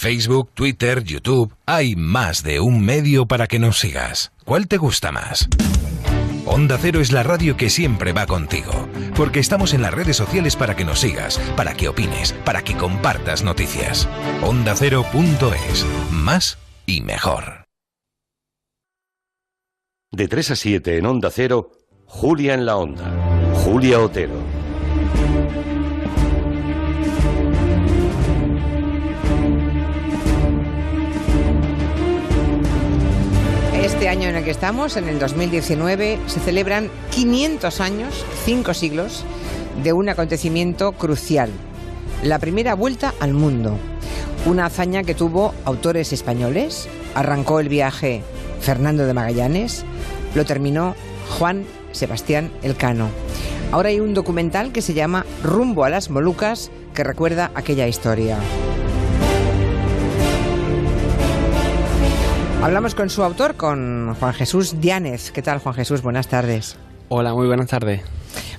Facebook, Twitter, YouTube. Hay más de un medio para que nos sigas. ¿Cuál te gusta más? Onda Cero es la radio que siempre va contigo, porque estamos en las redes sociales para que nos sigas, para que opines, para que compartas noticias. OndaCero.es. Más y mejor. De 3 a 7 en Onda Cero, Julia en la Onda. Julia Otero. Este año en el que estamos, en el 2019, se celebran 500 años, 5 siglos, de un acontecimiento crucial. La primera vuelta al mundo. Una hazaña que tuvo autores españoles. Arrancó el viaje Fernando de Magallanes, lo terminó Juan Sebastián Elcano. Ahora hay un documental que se llama Rumbo a las Molucas, que recuerda aquella historia. Hablamos con su autor, con Juan Jesús Diánez. ¿Qué tal, Juan Jesús? Buenas tardes. Hola, muy buenas tardes.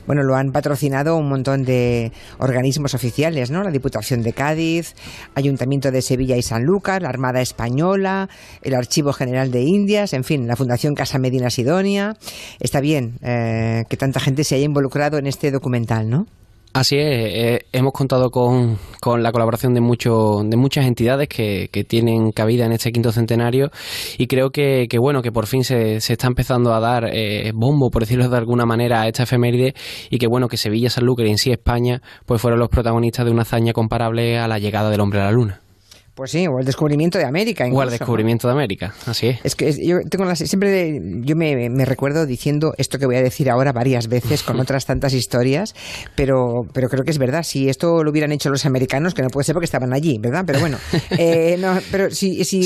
Bueno, lo han patrocinado un montón de organismos oficiales, ¿no? La Diputación de Cádiz, Ayuntamiento de Sevilla y Sanlúcar, la Armada Española, el Archivo General de Indias, en fin, la Fundación Casa Medina Sidonia. Está bien que tanta gente se haya involucrado en este documental, ¿no? Así es, hemos contado con la colaboración de muchas entidades que tienen cabida en este quinto centenario, y creo que bueno, que por fin se está empezando a dar bombo, por decirlo de alguna manera, a esta efeméride, y que bueno, que Sevilla, Sanlúcar y en sí España pues fueron los protagonistas de una hazaña comparable a la llegada del hombre a la luna. Pues sí, o el descubrimiento de América. Incluso, o el descubrimiento, ¿no?, de América, así es. Es que yo tengo yo me recuerdo diciendo esto que voy a decir ahora varias veces con otras tantas historias, pero creo que es verdad. Si esto lo hubieran hecho los americanos, que no puede ser porque estaban allí, ¿verdad? Pero bueno, no, pero si sí,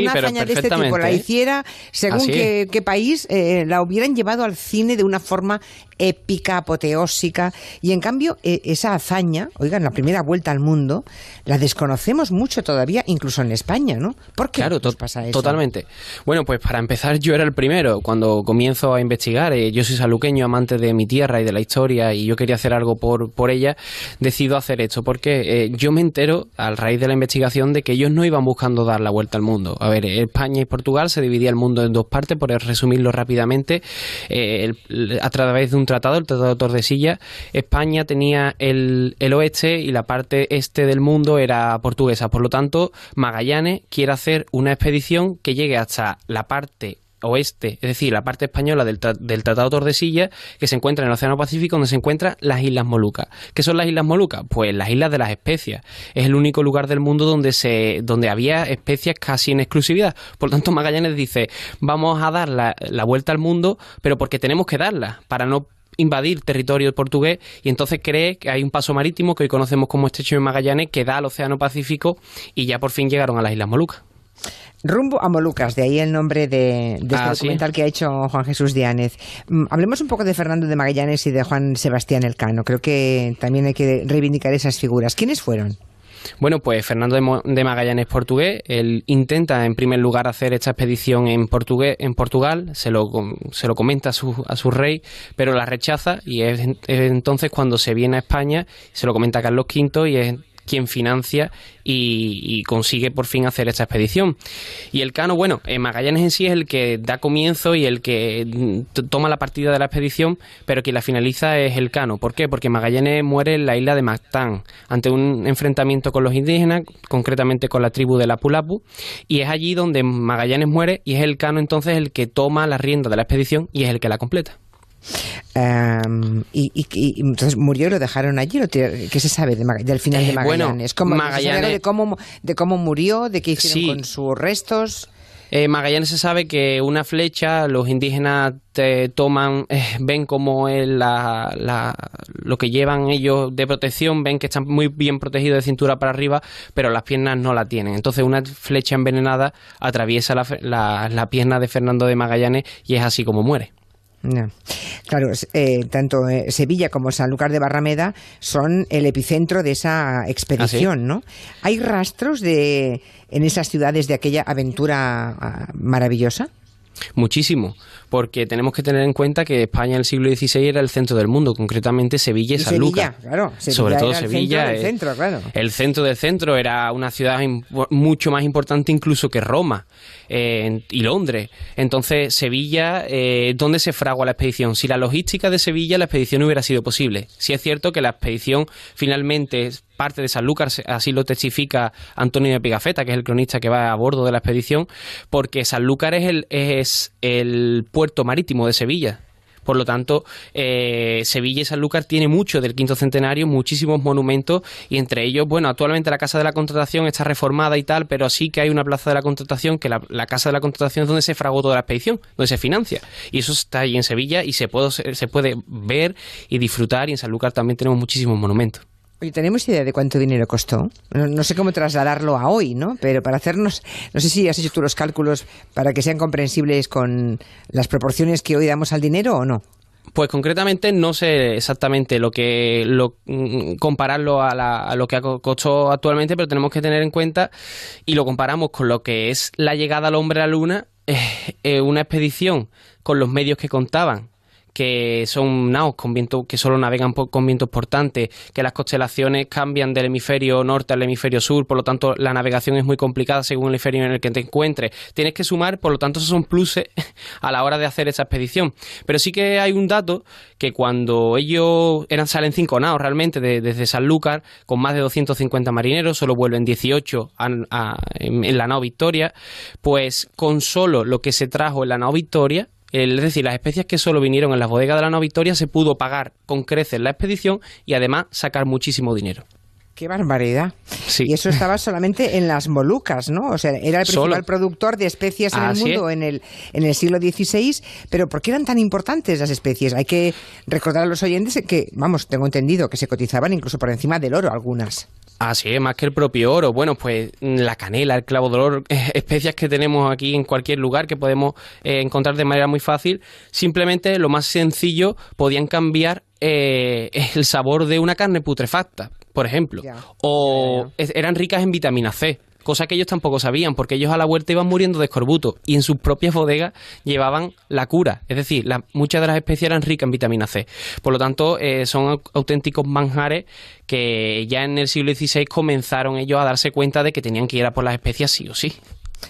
una hazaña de este tipo la hiciera, según qué país, la hubieran llevado al cine de una forma épica, apoteósica, y en cambio esa hazaña, oigan, la primera vuelta al mundo, la desconocemos mucho todavía, incluso en España, ¿no? ¿Por qué nos pasa eso? Totalmente. Bueno, pues para empezar, yo era el primero. Cuando comienzo a investigar, yo soy saluqueño, amante de mi tierra y de la historia, y yo quería hacer algo por ella, decido hacer esto, porque yo me entero, a raíz de la investigación, de que ellos no iban buscando dar la vuelta al mundo. A ver, España y Portugal se dividía el mundo en dos partes, por resumirlo rápidamente, a través de un tratado, el Tratado de Tordesillas. España tenía el oeste y la parte este del mundo era portuguesa. Por lo tanto, Magallanes quiere hacer una expedición que llegue hasta la parte oeste, es decir, la parte española del Tratado de Tordesillas, que se encuentra en el Océano Pacífico, donde se encuentran las Islas Molucas. ¿Qué son las Islas Molucas? Pues las Islas de las Especias. Es el único lugar del mundo donde había especias casi en exclusividad. Por lo tanto, Magallanes dice, vamos a dar la vuelta al mundo, pero porque tenemos que darla, para no invadir territorio portugués, y entonces cree que hay un paso marítimo que hoy conocemos como Estrecho de Magallanes, que da al Océano Pacífico, y ya por fin llegaron a las Islas Molucas. Rumbo a Molucas, de ahí el nombre de este documental que ha hecho Juan Jesús Diánez. Hablemos un poco de Fernando de Magallanes y de Juan Sebastián Elcano. Creo que también hay que reivindicar esas figuras. ¿Quiénes fueron? Bueno, pues Fernando de Magallanes, portugués. Él intenta en primer lugar hacer esta expedición en Portugal, se lo comenta a su rey, pero la rechaza, y es entonces cuando se viene a España, se lo comenta a Carlos V, y es quien financia y consigue por fin hacer esta expedición. Y Elcano, bueno, Magallanes en sí es el que da comienzo y el que toma la partida de la expedición, pero quien la finaliza es Elcano. ¿Por qué? Porque Magallanes muere en la isla de Mactán ante un enfrentamiento con los indígenas, concretamente con la tribu de Lapu-Lapu, y es allí donde Magallanes muere, y es Elcano entonces el que toma la rienda de la expedición y es el que la completa. Y entonces murió y lo dejaron allí. ¿Qué se sabe del final de Magallanes? Magallanes, de cómo murió, de qué hicieron con sus restos. Magallanes se sabe que una flecha, los indígenas toman, ven como lo que llevan ellos de protección, ven que están muy bien protegidos de cintura para arriba, pero las piernas no la tienen. Entonces una flecha envenenada atraviesa la pierna de Fernando de Magallanes, y es así como muere. No. Claro, tanto Sevilla como Sanlúcar de Barrameda son el epicentro de esa expedición, ¿no? ¿Hay rastros en esas ciudades de aquella aventura maravillosa? Muchísimo, porque tenemos que tener en cuenta que España en el siglo XVI era el centro del mundo, concretamente Sevilla y Sanlúcar. Claro, Sevilla sobre todo era Sevilla. El centro, claro. El centro del centro era una ciudad mucho más importante incluso que Roma y Londres. Entonces, Sevilla, ¿dónde se fragua la expedición? Si la logística de Sevilla, la expedición no hubiera sido posible. Sí es cierto que la expedición finalmente parte de Sanlúcar, así lo testifica Antonio de Pigafetta, que es el cronista que va a bordo de la expedición, porque Sanlúcar es el puerto marítimo de Sevilla. Por lo tanto, Sevilla y Sanlúcar tiene mucho del quinto centenario, muchísimos monumentos, y entre ellos, bueno, actualmente la Casa de la Contratación está reformada y tal, pero sí que hay una Plaza de la Contratación, que la Casa de la Contratación es donde se fraguó toda la expedición, donde se financia, y eso está ahí en Sevilla y se puede ver y disfrutar, y en Sanlúcar también tenemos muchísimos monumentos. Oye, ¿tenemos idea de cuánto dinero costó? No sé cómo trasladarlo a hoy, ¿no? Pero para hacernos, no sé si has hecho tú los cálculos para que sean comprensibles con las proporciones que hoy damos al dinero o no. Pues concretamente no sé exactamente compararlo a lo que costó actualmente, pero tenemos que tener en cuenta, y lo comparamos con lo que es la llegada al hombre a la luna, una expedición con los medios que contaban, que son naos con viento, que solo navegan con vientos portantes, que las constelaciones cambian del hemisferio norte al hemisferio sur, por lo tanto la navegación es muy complicada según el hemisferio en el que te encuentres. Tienes que sumar, por lo tanto esos son pluses a la hora de hacer esa expedición. Pero sí que hay un dato, que cuando ellos salen 5 naos realmente desde Sanlúcar, con más de 250 marineros, solo vuelven 18 en la nao Victoria, pues con solo lo que se trajo en la nao Victoria, es decir, las especias que solo vinieron en las bodegas de la nao Victoria, se pudo pagar con creces la expedición y además sacar muchísimo dinero. ¡Qué barbaridad! Sí. Y eso estaba solamente en las Molucas, ¿no? O sea, era el principal productor de especies en el mundo en el siglo XVI. Pero ¿por qué eran tan importantes las especies? Hay que recordar a los oyentes que, vamos, tengo entendido que se cotizaban incluso por encima del oro algunas. Así es, más que el propio oro. Bueno, pues la canela, el clavo de olor, especias que tenemos aquí en cualquier lugar que podemos encontrar de manera muy fácil. Simplemente, lo más sencillo, podían cambiar el sabor de una carne putrefacta, por ejemplo. Eran ricas en vitamina C, cosa que ellos tampoco sabían, porque ellos a la huerta iban muriendo de escorbuto y en sus propias bodegas llevaban la cura. Es decir, muchas de las especies eran ricas en vitamina C. Por lo tanto, son auténticos manjares que ya en el siglo XVI comenzaron ellos a darse cuenta de que tenían que ir a por las especias sí o sí.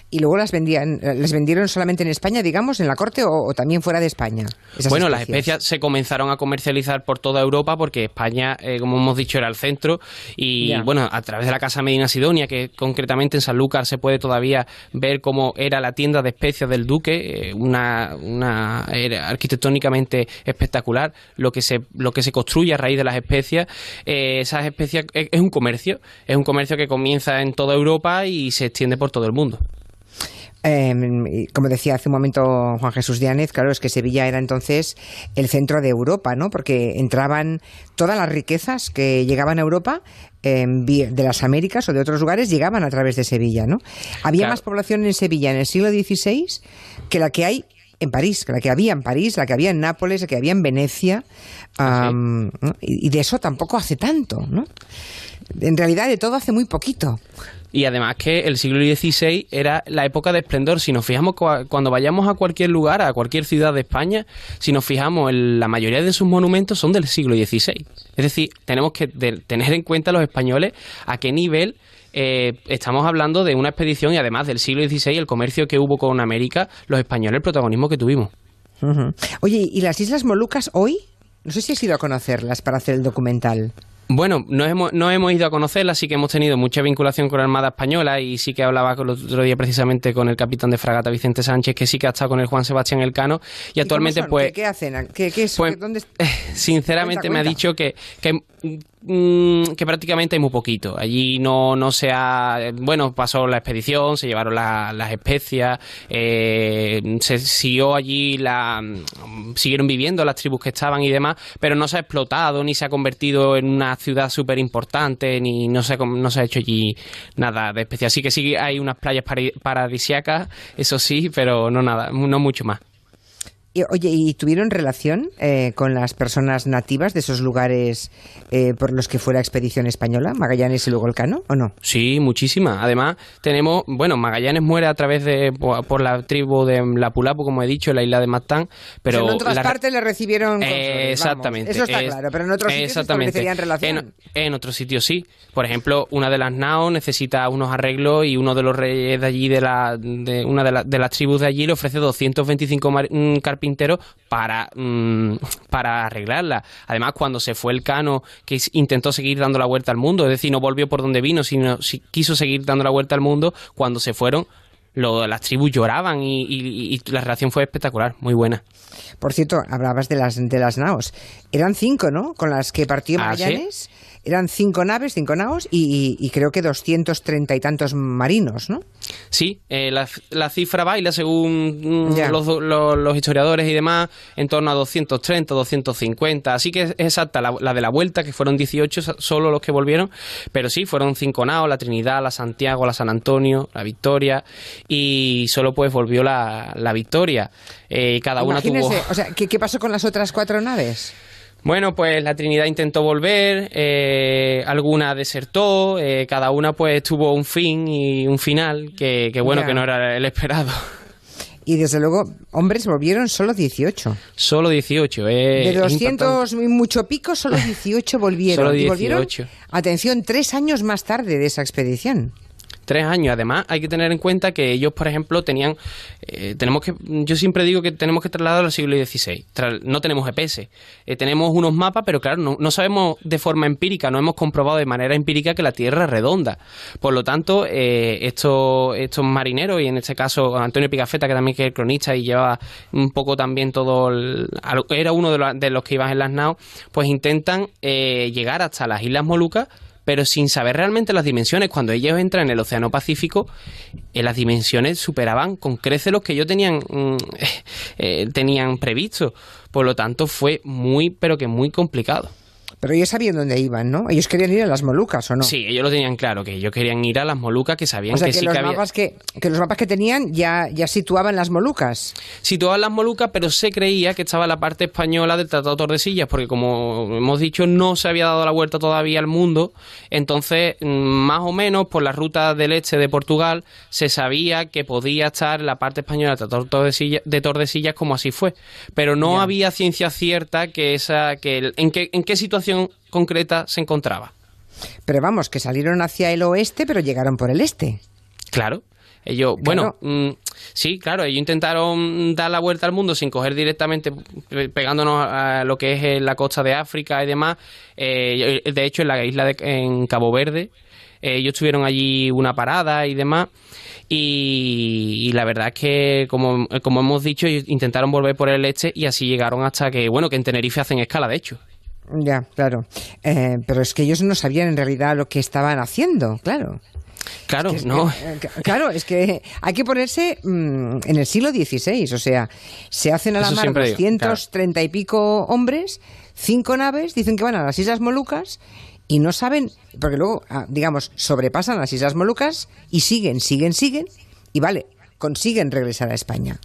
¿Y luego las vendieron solamente en España, digamos, en la corte, o también fuera de España? Bueno, las especias se comenzaron a comercializar por toda Europa, porque España, como hemos dicho, era el centro, y bueno, a través de la Casa Medina Sidonia, que concretamente en Sanlúcar se puede todavía ver cómo era la tienda de especias del duque, era arquitectónicamente espectacular lo que se construye a raíz de las especias. Esas especias es un comercio que comienza en toda Europa y se extiende por todo el mundo. Como decía hace un momento Juan Jesús Diánez, claro, es que Sevilla era entonces el centro de Europa, ¿no? Porque entraban todas las riquezas que llegaban a Europa de las Américas o de otros lugares, llegaban a través de Sevilla, ¿no? Había más población en Sevilla en el siglo XVI que la que hay en París, que la que había en París, la que había en Nápoles, la que había en Venecia, ¿no? Y de eso tampoco hace tanto, ¿no? En realidad de todo hace muy poquito. Y además que el siglo XVI era la época de esplendor. Si nos fijamos, cuando vayamos a cualquier lugar, a cualquier ciudad de España, si nos fijamos, la mayoría de sus monumentos son del siglo XVI. Es decir, tenemos que tener en cuenta los españoles a qué nivel estamos hablando de una expedición, y además del siglo XVI, el comercio que hubo con América, los españoles, el protagonismo que tuvimos. Uh-huh. Oye, ¿y las Islas Molucas hoy? No sé si has ido a conocerlas para hacer el documental. Bueno, no hemos ido a conocerla, sí que hemos tenido mucha vinculación con la Armada Española, y sí que hablaba el otro día precisamente con el capitán de fragata Vicente Sánchez, que sí que ha estado con el Juan Sebastián Elcano, y actualmente pues... ¿Qué hacen? ¿Qué es? Pues, ¿Dónde? Sinceramente me ha dicho que prácticamente hay muy poquito. Allí no se ha... Bueno, pasó la expedición, se llevaron las especias, se siguió allí, siguieron viviendo las tribus que estaban y demás, pero no se ha explotado ni se ha convertido en una ciudad súper importante, ni no se ha hecho allí nada de especial. Así que sí hay unas playas paradisíacas, eso sí, pero no mucho más. Oye, ¿y tuvieron relación con las personas nativas de esos lugares por los que fue la expedición española, Magallanes y luego Elcano, o no? Sí, muchísima. Además, tenemos, bueno, Magallanes muere a través por la tribu de Lapulapu, como he dicho, en la isla de Mactán, pero... O sea, en otras partes le recibieron consuelo, exactamente. Vamos, eso está claro, pero en otros sitios establecerían relación. En otros sitios sí. Por ejemplo, una de las naos necesita unos arreglos y uno de los reyes de allí, de una de las tribus de allí, le ofrece 225 carpinteros para arreglarla. Además, cuando se fue Elcano, que intentó seguir dando la vuelta al mundo, es decir, no volvió por donde vino, sino quiso seguir dando la vuelta al mundo, cuando se fueron, las tribus lloraban y la relación fue espectacular, muy buena. Por cierto, hablabas de las naos. Eran 5, ¿no? Con las que partió Magallanes. ¿Sí? Eran 5 naves, 5 naos y creo que 230 y tantos marinos, ¿no? Sí, la cifra baila según los historiadores y demás, en torno a 230, 250. Así que es exacta la de la vuelta, que fueron 18 solo los que volvieron. Pero sí, fueron 5 naos, la Trinidad, la Santiago, la San Antonio, la Victoria, y solo pues volvió la Victoria. Cada una tuvo... O sea, ¿qué pasó con las otras 4 naves? Bueno, pues la Trinidad intentó volver, alguna desertó, cada una pues tuvo un fin y un final que bueno, que no era el esperado. Y desde luego, hombres volvieron solo 18. Solo 18. De 200 y mucho pico, solo 18 volvieron. Solo 18. Y volvieron, atención, 3 años más tarde de esa expedición. 3 años. Además, hay que tener en cuenta que ellos, por ejemplo, tenían... yo siempre digo que tenemos que trasladar al siglo XVI. No tenemos GPS. Tenemos unos mapas, pero claro, no sabemos de forma empírica, no hemos comprobado de manera empírica que la Tierra es redonda. Por lo tanto, estos marineros, y en este caso Antonio Pigafetta, que también es el cronista y llevaba un poco también todo... era uno de los que iban en las naos, pues intentan llegar hasta las Islas Molucas, pero sin saber realmente las dimensiones. Cuando ellos entran en el Océano Pacífico, las dimensiones superaban con creces los que ellos tenían previsto. Por lo tanto, fue muy, pero que muy complicado. Pero ellos sabían dónde iban, ¿no? Ellos querían ir a las Molucas, ¿o no? Sí, ellos lo tenían claro, que ellos querían ir a las Molucas, que sabían que sí que había... Que los mapas que tenían ya situaban las Molucas. Situaban las Molucas, pero se creía que estaba la parte española del Tratado de Tordesillas, porque como hemos dicho, no se había dado la vuelta todavía al mundo. Entonces, más o menos, por la ruta del este de Portugal, se sabía que podía estar la parte española del Tratado de Tordesillas, como así fue. Pero no había ciencia cierta en qué situación concreta se encontraba. Pero vamos, que salieron hacia el oeste, pero llegaron por el este. Claro. Ellos, claro. Bueno, sí, claro, ellos intentaron dar la vuelta al mundo sin coger directamente, pegándonos a lo que es la costa de África y demás. De hecho, en la isla en Cabo Verde, ellos tuvieron allí una parada y demás. Y la verdad es que, como hemos dicho, ellos intentaron volver por el este y así llegaron hasta que en Tenerife hacen escala, de hecho. Ya, claro. Pero es que ellos no sabían en realidad lo que estaban haciendo, claro. Claro, es que hay que ponerse en el siglo XVI, o sea, se hacen a la mar 230 y pico hombres, 5 naves, dicen que van a las Islas Molucas y no saben, porque luego, digamos, sobrepasan las Islas Molucas y siguen, y vale, consiguen regresar a España.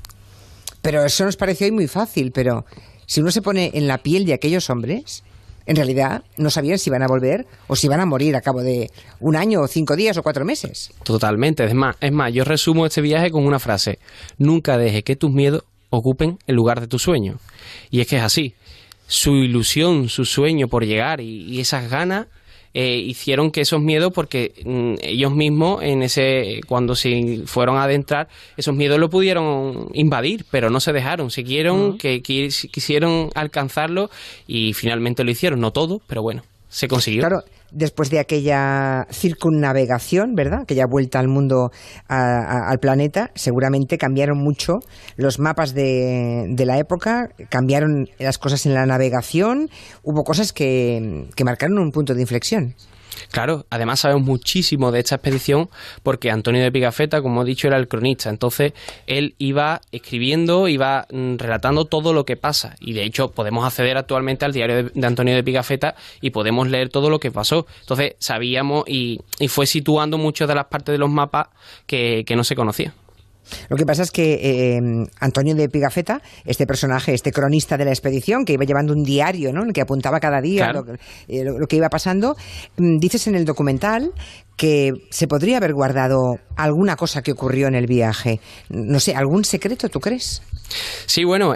Pero eso nos pareció hoy muy fácil, pero si uno se pone en la piel de aquellos hombres, en realidad no sabían si iban a volver o si iban a morir a cabo de 1 año o 5 días o 4 meses. Totalmente. Es más, yo resumo este viaje con una frase: nunca dejes que tus miedos ocupen el lugar de tu sueño. Y es que es así. Su ilusión, su sueño por llegar y esas ganas hicieron que esos miedos, porque ellos mismos cuando se fueron a adentrar, esos miedos lo pudieron invadir, pero no se dejaron, quisieron alcanzarlo y finalmente lo hicieron. No todo, pero bueno, se consiguió. Claro, después de aquella circunnavegación, ¿verdad? Aquella vuelta al mundo, al planeta, seguramente cambiaron mucho los mapas de la época, cambiaron las cosas en la navegación, hubo cosas que marcaron un punto de inflexión. Claro, además sabemos muchísimo de esta expedición porque Antonio de Pigafetta, como he dicho, era el cronista. Entonces, él iba escribiendo, iba relatando todo lo que pasa. Y de hecho, podemos acceder actualmente al diario de Antonio de Pigafetta y podemos leer todo lo que pasó. Entonces, sabíamos y fue situando muchas de las partes de los mapas que no se conocían. Lo que pasa es que Antonio de Pigafetta, este personaje, este cronista de la expedición, que iba llevando un diario, ¿no?, en el que apuntaba cada día lo que iba pasando, dices en el documental que se podría haber guardado alguna cosa que ocurrió en el viaje. No sé, ¿algún secreto, tú crees? Sí, bueno,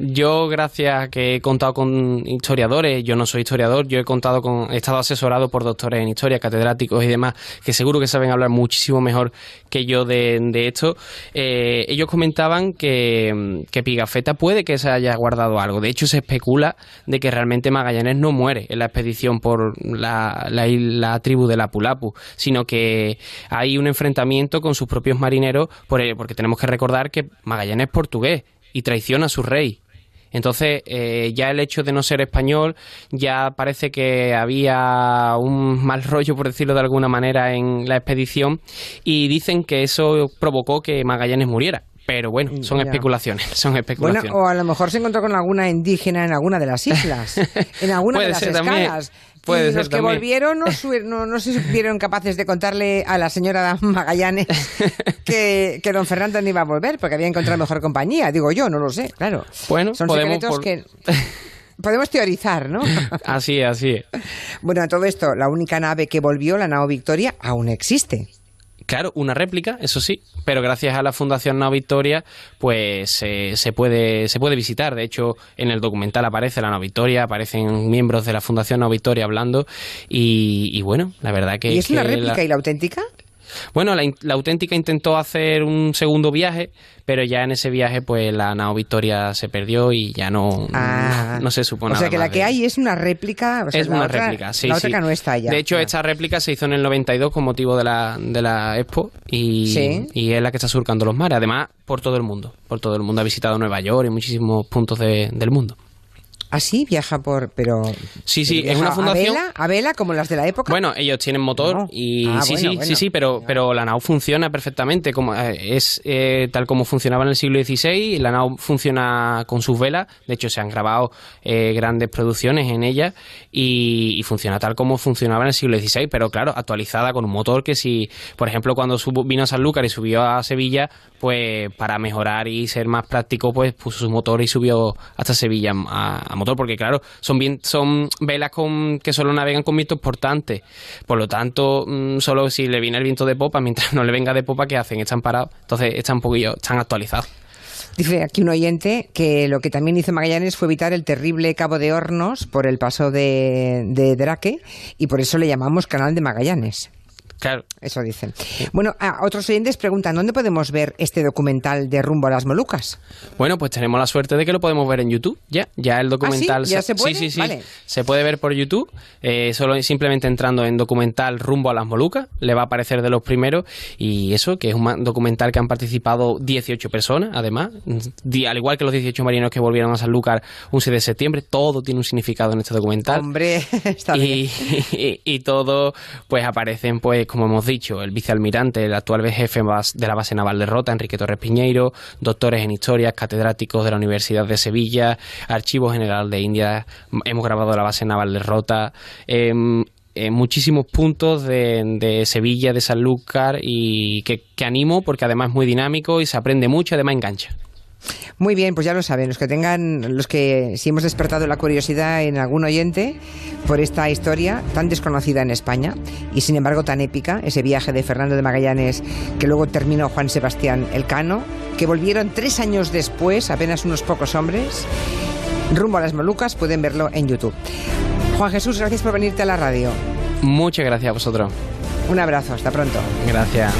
yo gracias a que he contado con historiadores, yo no soy historiador, yo he estado asesorado por doctores en historia, catedráticos y demás, que seguro que saben hablar muchísimo mejor que yo de esto. Ellos comentaban que Pigafetta puede que se haya guardado algo. De hecho, se especula de que realmente Magallanes no muere en la expedición por la tribu de Lapu-Lapu, sino que hay un enfrentamiento con sus propios marineros, porque tenemos que recordar que Magallanes es portugués y traiciona a su rey. Entonces, ya el hecho de no ser español, ya parece que había un mal rollo, por decirlo de alguna manera, en la expedición, y dicen que eso provocó que Magallanes muriera. Pero bueno, son especulaciones. Bueno, o a lo mejor se encontró con alguna indígena en alguna de las islas, en alguna de las escalas. Y los que volvieron no se vieron capaces de contarle a la señora Magallanes que don Fernando no iba a volver porque había encontrado mejor compañía. Digo yo, no lo sé, claro. Bueno, son secretos que podemos teorizar, ¿no? Así es. Bueno, a todo esto, la única nave que volvió, la nao Victoria, aún existe. Claro, una réplica, eso sí, pero gracias a la Fundación Nao Victoria, pues se puede visitar. De hecho, en el documental aparece la Nao Victoria, aparecen miembros de la Fundación Nao Victoria hablando y bueno, la verdad que... ¿Y es una réplica y la auténtica? Bueno, la auténtica intentó hacer un segundo viaje, pero ya en ese viaje pues la Nao Victoria se perdió y ya no se supo nada. O sea que la que hay es una réplica. O sea, es una réplica, sí. La otra no está ya. De hecho, esta réplica se hizo en el 92 con motivo de la Expo y es la que está surcando los mares. Además, por todo el mundo. Ha visitado Nueva York y muchísimos puntos del mundo. ¿Ah, sí? Viaja pero... Sí, es una fundación... ¿A vela como las de la época? Bueno, ellos tienen motor y sí, pero la nao funciona perfectamente, como es tal como funcionaba en el siglo XVI, la nao funciona con sus velas, de hecho se han grabado grandes producciones en ella y funciona tal como funcionaba en el siglo XVI, pero claro, actualizada con un motor que si, por ejemplo, cuando vino a Sanlúcar y subió a Sevilla, pues para mejorar y ser más práctico, pues puso su motor y subió hasta Sevilla a motor, porque claro, son velas que solo navegan con vientos portantes, por lo tanto, solo si le viene el viento de popa, mientras no le venga de popa, ¿qué hacen? Están parados, entonces están actualizados. Dice aquí un oyente que lo que también hizo Magallanes fue evitar el terrible Cabo de Hornos por el paso de Draque y por eso le llamamos Canal de Magallanes. Claro. Eso dicen. Bueno, otros oyentes preguntan, ¿dónde podemos ver este documental de Rumbo a las Molucas? Bueno, pues tenemos la suerte de que lo podemos ver en YouTube. Ya el documental... ¿Ah, sí? ¿Ya se puede? Sí. Vale. Se puede ver por YouTube, solo simplemente entrando en documental Rumbo a las Molucas, le va a aparecer de los primeros, y eso, que es un documental que han participado 18 personas, además, al igual que los 18 marineros que volvieron a Sanlúcar un 6 de septiembre, todo tiene un significado en este documental. Hombre, está bien. Y todo, pues aparecen, pues, como hemos dicho, el vicealmirante, el actual jefe de la base naval de Rota, Enrique Torres Piñeiro, doctores en historia, catedráticos de la Universidad de Sevilla, Archivo General de India, hemos grabado la base naval de Rota, muchísimos puntos de Sevilla, de Sanlúcar, y que animo porque además es muy dinámico y se aprende mucho, además engancha. Muy bien, pues ya lo saben, si hemos despertado la curiosidad en algún oyente por esta historia tan desconocida en España y sin embargo tan épica, ese viaje de Fernando de Magallanes que luego terminó Juan Sebastián Elcano, que volvieron 3 años después, apenas unos pocos hombres, rumbo a las Molucas, pueden verlo en YouTube. Juan Jesús, gracias por venirte a la radio. Muchas gracias a vosotros. Un abrazo, hasta pronto. Gracias.